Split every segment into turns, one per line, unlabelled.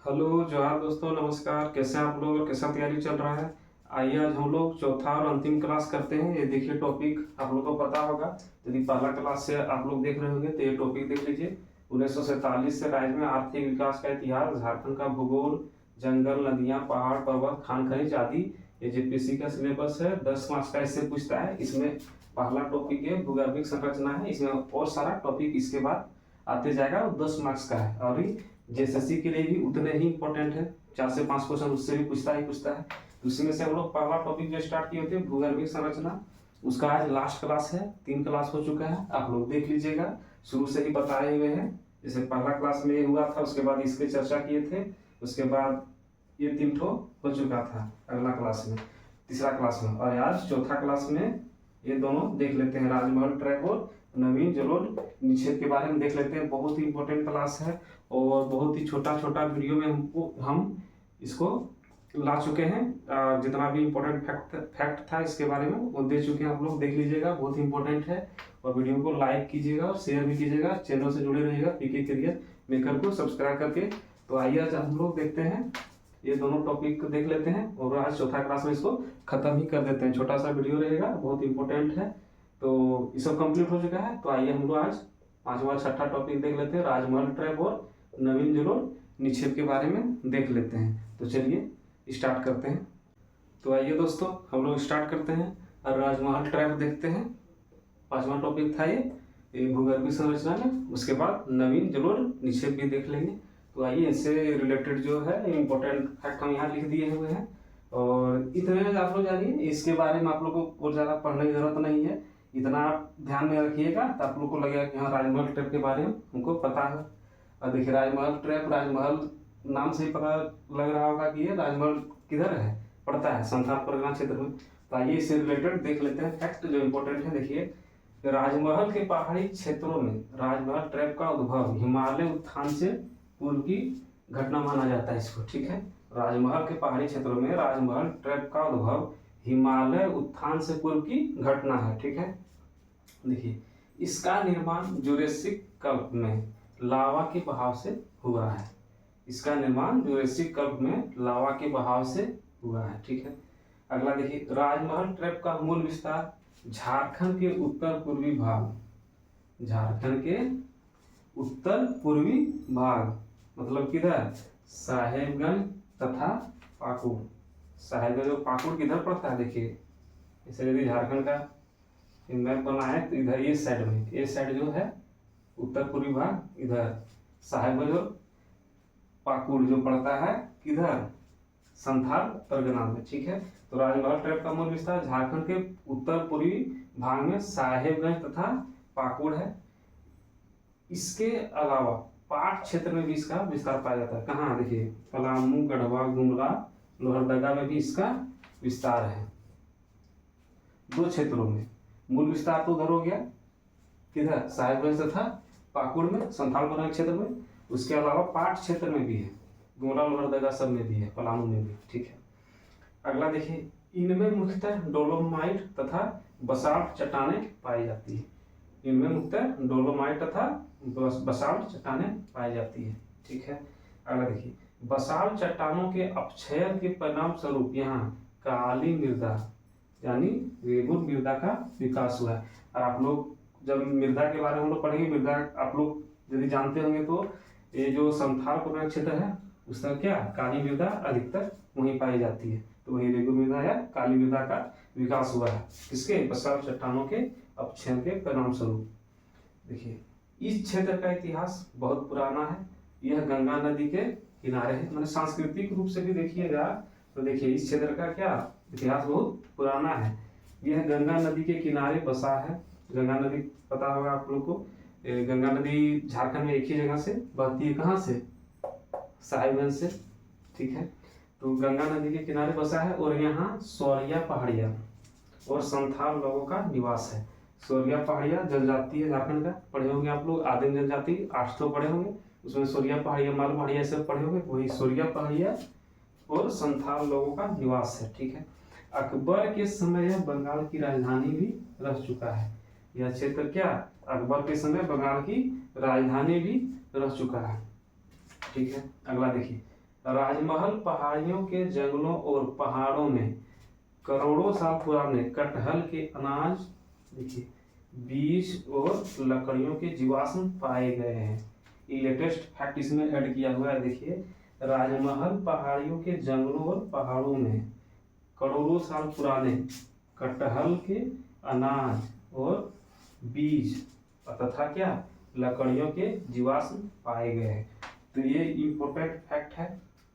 Hello जोहार दोस्तों, नमस्कार। कैसे हैं आप लोग और कैसा तैयारी चल रहा है? आइए आज हम लोग चौथा और अंतिम क्लास करते हैं। ये देखिए टॉपिक आप लोग को पता होगा। यदि पहला क्लास से आप लोग देख रहे होंगे तो ये टॉपिक देख लीजिए। 1947 से राज्य में आर्थिक विकास का इतिहास, झारखंड का भूगोल, जंगल, नदियां, पहाड़, पर्वत, खान खनिज आदि। ये जेपीएससी का सिलेबस है, 10 मार्क्स का इससे पूछता है। इसमें पहला टॉपिक है भूगर्भिक संरचना है। इसमें और सारा टॉपिक इसके बाद आते जाएगा, वो 10 मार्क्स का है। और जेएसएससी के लिए भी उतने ही इंपॉर्टेंट है। 4 से 5 क्वेश्चन उससे भी पूछता है। तो उसमें से हम लोग पहला टॉपिक जो स्टार्ट किए थे भूगर्भिक संरचना, उसका आज लास्ट क्लास है। 3 क्लास हो चुका है, आप लोग देख लीजिएगा। शुरू से ही बताए हुए हैं। जैसे पहला क्लास में ये हुआ था, उसके बाद इसके चर्चा किए थे, उसके बाद ये 3 ठो हो चुका था अगला क्लास में, तीसरा क्लास में। और आज चौथा क्लास में ये दोनों देख लेते हैं। राजमहल ट्रैप और नवीन जलोढ़ निक्षेप के बारे में देख लेते हैं। बहुत ही इंपॉर्टेंट क्लास है और बहुत ही छोटा छोटा वीडियो में हम इसको ला चुके हैं। जितना भी इम्पोर्टेंट फैक्ट था इसके बारे में वो दे चुके हैं, आप लोग देख लीजिएगा। बहुत ही इंपॉर्टेंट है। और वीडियो को लाइक कीजिएगा और शेयर भी कीजिएगा। चैनल से जुड़े रहिएगा, पीके करियर मेकर को सब्सक्राइब करके। तो आइए आज हम लोग देखते हैं, ये दोनों टॉपिक देख लेते हैं और आज चौथा क्लास में इसको खत्म ही कर देते हैं। छोटा सा वीडियो रहेगा, बहुत इंपॉर्टेंट है। तो ये सब कंप्लीट हो चुका है। तो आइए हम लोग आज पांचवा छठा टॉपिक देख लेते हैं, राजमहल ट्रैप और नवीन जलोढ़ निक्षेप के बारे में देख लेते हैं। तो चलिए स्टार्ट करते हैं। तो आइए दोस्तों हम लोग स्टार्ट करते हैं और राजमहल ट्रैप देखते हैं। पांचवा टॉपिक था ये भूगर्भीय संरचना में। उसके बाद नवीन जलोढ़ निक्षेप भी देख लेंगे। तो आइए इससे रिलेटेड जो है इम्पोर्टेंट फैक्ट हम यहाँ लिख दिए हुए हैं। और इतने आप लोग जानिए, इसके बारे में आप लोग को और ज़्यादा पढ़ने की जरूरत नहीं है। इतना आप ध्यान में रखिएगा तो आप लोग को लगेगा कि हाँ राजमहल ट्रैप के बारे में हमको पता है। और देखिए राजमहल ट्रैप, राजमहल नाम से ही पता लग रहा होगा कि ये राजमहल किधर है, पड़ता है संथाल परगना क्षेत्र में। तो आइए इससे रिलेटेड देख लेते हैं फैक्ट जो इम्पोर्टेंट है। देखिए राजमहल के पहाड़ी क्षेत्रों में राजमहल ट्रैप का उद्भव हिमालय उत्थान से पूर्व की घटना माना जाता है इसको, ठीक है। राजमहल के पहाड़ी क्षेत्रों में राजमहल ट्रैप का उद्भव हिमालय उत्थान से पूर्व की घटना है, ठीक है। देखिए इसका निर्माण जुरेसिक कल्प में लावा के बहाव से हुआ है। इसका निर्माण जुरेसिक कल्प में लावा के बहाव से हुआ है, ठीक है। अगला देखिए राजमहल ट्रैप का मूल विस्तार झारखंड के उत्तर पूर्वी भाग, झारखंड के उत्तर पूर्वी भाग मतलब किधर, साहेबगंज तथा पाकुड़। साहेबगंज और पाकुड़ किधर पड़ता है, देखिए इसे यदि झारखंड का मैप बना है तो इधर ये साइड में, ये साइड जो है उत्तर पूर्वी भाग, इधर साहेबगंज और पाकुड़ जो पड़ता है किधर, संथाल परगना में, ठीक है। तो राजमहल ट्रैप का मूल विस्तार झारखंड के उत्तर पूर्वी भाग में साहेबगंज तथा पाकुड़ है। इसके अलावा पाट क्षेत्र में भी इसका विस्तार पाया जाता है। कहाँ, देखिए पलामू, गढ़वा, गुमला, लोहरदगा में भी इसका विस्तार है। 2 क्षेत्रों में मूल विस्तार तो उधर हो गया किधर, साहेबगंज तथा पाकुड़ में, संथाल परगना क्षेत्र में। उसके अलावा पाट क्षेत्र में भी है, गुमला, लोहरदगा सब में भी है, पलामू में भी, ठीक है। अगला देखिए इनमें मुख्यतः डोलोमाइट तथा बसाल्ट चट्टानें पाई जाती है। इनमें मुख्यतः डोलोमाइट तथा बसाल्ट चट्टानें पाई जाती है, ठीक है। अगला देखिए बसाल्ट चट्टानों के अपक्षय के परिणाम स्वरूप यहाँ काली मृदा यानी रेगुर मृदा का विकास हुआ है। और आप लोग जब मृदा के बारे में हम लोग पढ़ेंगे, मृदा आप लोग यदि जानते होंगे तो ये जो संथाल परगना क्षेत्र है उसका क्या काली मृदा अधिकतर वहीं पाई जाती है। तो वही रेगुर मृदा या काली मृदा का विकास हुआ है किसके, बसाल्ट चट्टानों के अपक्षय के परिणाम स्वरूप। देखिए इस क्षेत्र का इतिहास बहुत पुराना है। यह गंगा नदी के किनारे है। मैंने सांस्कृतिक रूप से भी देखिएगा तो देखिए इस क्षेत्र का क्या इतिहास बहुत पुराना है। यह गंगा नदी के किनारे बसा है। गंगा नदी पता होगा आप लोग को, गंगा नदी झारखंड में एक ही जगह से बहती है, कहाँ से, साहिबगंज से, ठीक है। तो गंगा नदी के किनारे बसा है और यहाँ सौरिया पहाड़िया और संथाल लोगों का निवास है। सौरिया पहाड़िया जनजाति है झारखंड का, पढ़े होंगे आप लोग। आदिम जनजाति 8 तो पढ़े होंगे, उसमें सौरिया पहाड़िया, माल पहाड़िया सब पढ़े होंगे। वही सौरिया पहाड़िया और संथाल लोगों का निवास है, ठीक है। अकबर के समय यह बंगाल की राजधानी भी रह चुका है। यह क्षेत्र क्या, अकबर के समय बंगाल की राजधानी भी रह चुका है, ठीक है। अगला देखिए राजमहल पहाड़ियों के जंगलों और पहाड़ों में करोड़ों साल पुराने कटहल के अनाज, देखिए, बीज और लकड़ियों के जीवाश्म पाए गए हैं। ये लेटेस्ट फैक्ट इसमें ऐड किया हुआ है। देखिए, राजमहल पहाड़ियों के जंगलों और पहाड़ों में करोड़ों साल पुराने कटहल के अनाज और बीज तथा क्या, लकड़ियों के जीवाश्म पाए गए हैं। तो ये इम्पोर्टेंट फैक्ट है।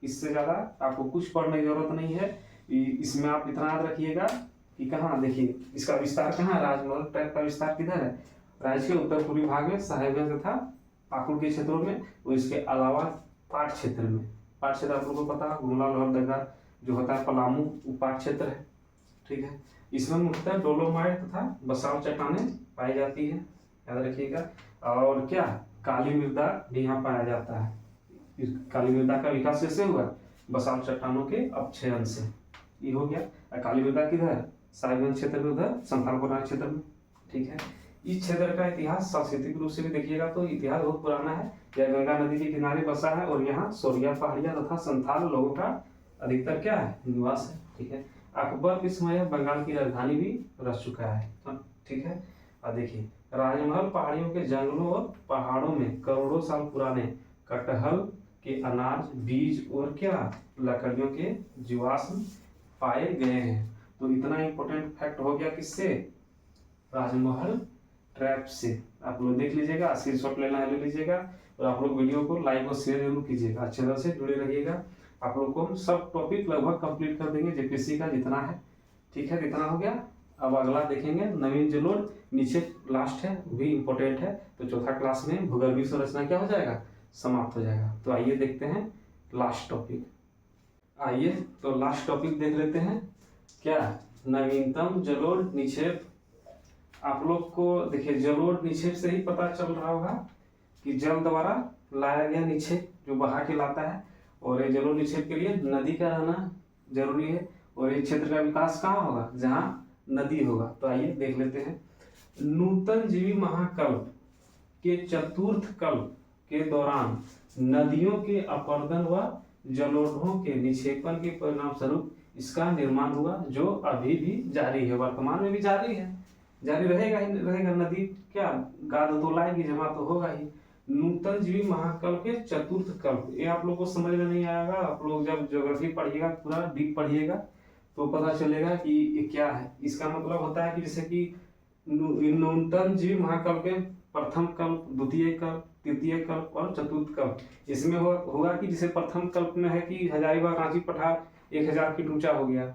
इससे ज़्यादा आपको कुछ पढ़ने की जरूरत नहीं है। इसमें आप इतना याद रखिएगा कि कहाँ, देखिए, इसका विस्तार कहाँ है, राजमहल ट्रैक्ट का विस्तार किधर है, राज्य के उत्तर पूर्वी भाग में साहेबगंज तथा पाकुड़ के क्षेत्रों में, और इसके अलावा पाट क्षेत्र में। पाट क्षेत्र आप लोगों को पता है, गुमला लोहरदगा जो होता है पलामू, वो पाट क्षेत्र है। ठीक है, इसमें मुख्यतः डोलोमाइट तथा बसाल्ट चट्टानें पाई जाती है, याद रखिएगा। और क्या, काली मृदा भी यहाँ पाया जाता है। काली मृदा का विकास कैसे हुआ, बसाल्ट चट्टानों के अपक्षयन से। ये हो गया। काली मृदा किधर, साहिबगंज क्षेत्र में, उधर संथालपुर क्षेत्र में। ठीक है, इस क्षेत्र का इतिहास सांस्कृतिक रूप से भी देखिएगा तो इतिहास बहुत पुराना है। यह गंगा नदी के किनारे बसा है और यहाँ सोरिया पहाड़ियां तथा संथाल लोगों का अधिकतर क्या है, निवास है। ठीक है, अकबर इस समय बंगाल की राजधानी भी रह चुका है। ठीक है, और देखिए, राजमहल पहाड़ियों के जंगलों और पहाड़ों में करोड़ों साल पुराने कटहल के अनाज, बीज और क्या, लकड़ियों के जीवाश्म पाए गए हैं। तो इतना इंपॉर्टेंट फैक्ट हो गया किससे, राजमहल ट्रैप से। आप लोग देख लीजिएगा, स्क्रीनशॉट लेना है ले लीजिएगा, और आप लोग वीडियो को लाइक और शेयर जरूर कीजिएगा। अच्छे तरह से जुड़े रहिएगा। आप लोग को हम सब टॉपिक लगभग कंप्लीट कर देंगे जेपीएससी का जितना है। ठीक है, इतना हो गया। अब अगला देखेंगे नवीन जलोढ़, नीचे लास्ट है, वो भी इम्पोर्टेंट है। तो चौथा क्लास में भूगर्भीय संरचना क्या हो जाएगा, समाप्त हो जाएगा। तो आइए देखते हैं लास्ट टॉपिक। आइए तो लास्ट टॉपिक देख लेते हैं, क्या, नवीनतम जलोढ़ निक्षेप। आप लोग को देखिए, जलोढ़ निक्षेप से ही पता चल रहा होगा कि जल द्वारा लाया गया निक्षेप जो बहा के लाता है। और ये जलोढ़ निक्षेप के लिए नदी का रहना जरूरी है। और ये क्षेत्र का विकास कहाँ होगा, जहाँ नदी होगा। तो आइए देख लेते हैं। नूतन जीवी महाकल्प के चतुर्थ कल्प के दौरान नदियों के अपर्दन व जलोढ़ों के निक्षेपण के परिणाम स्वरूप इसका निर्माण हुआ, जो अभी भी जारी है, वर्तमान में भी जारी है, जारी रहेगा ही रहेगा। नदी क्या, गाद तो लाएगी, जमा तो होगा ही। नूतन जीवी महाकल्प के चतुर्थ कल्प, ये आप लोग को समझ में नहीं आएगा। आप लोग जब ज्योग्राफी पढ़िएगा, पूरा डीप पढ़िएगा, तो पता चलेगा कि ये क्या है। इसका मतलब होता है कि जैसे कि नूतन जीवी महाकल्प के प्रथम कल्प, द्वितीय कल्प, तृतीय कल्प और चतुर्थ कल्प। इसमें होगा कि जैसे प्रथम कल्प में है कि हजारीबाग रांची पठार 1000 फीट ऊंचा हो गया।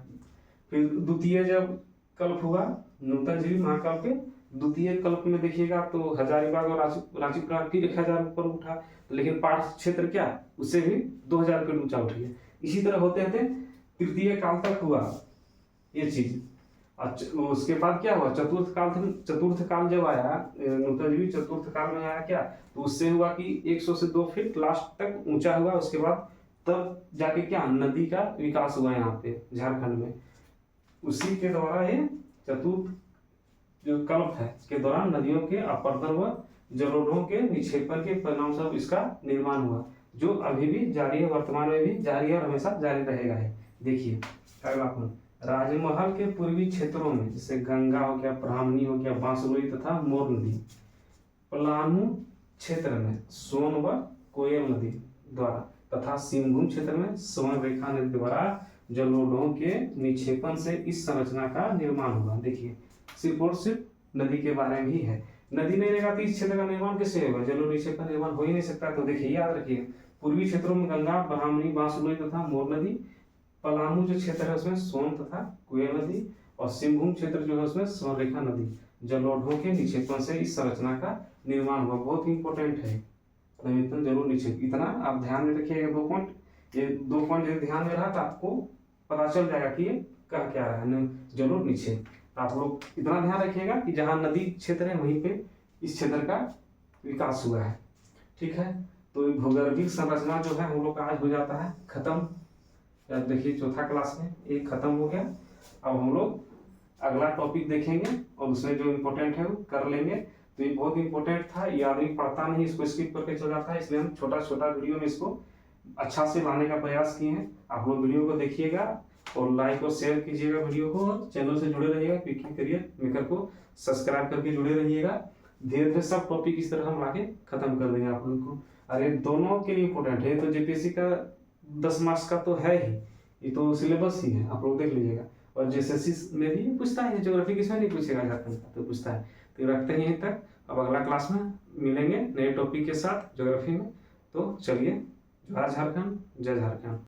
फिर द्वितीय जब कल्प हुआ नूतन जीवी महाकल्प के द्वितीय कल्प में देखिएगा तो हजारीबाग और रांची पठार फिर 1000 ऊपर उठा। लेकिन पाठ क्षेत्र क्या, उससे भी 2000 फीट ऊंचा उठ गया। इसी तरह होते होते तृतीय काल तक हुआ ये चीज। उसके बाद क्या हुआ, चतुर्थ काल जब आया, नूतन जीवी चतुर्थ काल में आया क्या, तो उससे हुआ कि 100 से 2 फीट लास्ट तक ऊंचा हुआ। उसके बाद तब जाके क्या, नदी का विकास हुआ यहाँ पे झारखंड में। उसी के द्वारा ये चतुर्थ जो कल्प है के दौरान नदियों के अपर्दन व जलोढ़ों के निक्षेपण के परिणाम स्वरूप इसका निर्माण हुआ, जो अभी भी जारी है, वर्तमान में भी जारी है और हमेशा जारी रहेगा है। देखिए अगला पॉइंट, राजमहल के पूर्वी क्षेत्रों में जैसे गंगा हो गया, ब्राह्मणी हो गया, बांसुरी तथा मोर नदी, पलामू क्षेत्र में सोन व कोयल नदी द्वारा तथा सिंहभूम क्षेत्र में स्वर्ण रेखा नदी द्वारा जलोढ़ों के निक्षेपण से इस संरचना का निर्माण हुआ। देखिए सिर्फ और सिर्फ नदी के बारे में ही है। नदी नहीं रहेगा तो इस क्षेत्र का निर्माण कैसे होगा, जलोढ़ निक्षेप का निर्माण हो ही नहीं सकता। तो देखिए याद रखिए, पूर्वी क्षेत्रों में गंगा, ब्राह्मणी, बांसुरी तथा मोर नदी, पलामू जो क्षेत्र है उसमें सोन तथा कोयल नदी, और सिंहभूम क्षेत्र जो है उसमें स्वर्ण रेखा नदी जलोढ़ों के निक्षेपण से इस संरचना का निर्माण हुआ। बहुत इंपॉर्टेंट है नवीनतम जलोढ़ निक्षेप। इतना आप ध्यान में रखिएगा। 2 पॉइंट, ये 2 पॉइंट यदि ध्यान में रहा तो आपको पता चल जाएगा कि ये कह क्या रहा है जलोढ़ निक्षेप। आप लोग इतना ध्यान रखिएगा कि जहाँ नदी क्षेत्र है वहीं पे इस क्षेत्र का विकास हुआ है। ठीक है, तो भूगर्भिक संरचना जो है हम लोग का आज हो जाता है खत्म। देखिए चौथा क्लास में एक खत्म हो गया। अब हम लोग अगला टॉपिक देखेंगे और उसमें जो इम्पोर्टेंट है वो कर लेंगे। तो ये बहुत इंपॉर्टेंट था, ये आदमी पढ़ता नहीं, इसको स्किप करके चल जाता है, इसलिए हम छोटा छोटा वीडियो में इसको अच्छा से लाने का प्रयास किए हैं। आप लोग वीडियो को देखिएगा और लाइक और शेयर कीजिएगा वीडियो को, और चैनल से जुड़े रहिएगा। पीके करियर मेकर को सब्सक्राइब करके जुड़े रहिएगा। धीरे धीरे सब टॉपिक इस तरह हम लाके खत्म कर देंगे आप लोग को। अरे दोनों के लिए इम्पोर्टेंट है, तो जेपीएससी का 10 मार्क्स का तो है ही, ये तो सिलेबस ही है, आप लोग देख लीजिएगा। और जेएसएससी में भी पूछता है, ज्योग्राफी किसमें नहीं पूछेगा, झारखंड का तो पूछता है। तो रखते हैं यहीं तक, अब अगला क्लास में मिलेंगे नए टॉपिक के साथ ज्योग्राफी में। तो चलिए, जय झारखंड, जय झारखंड।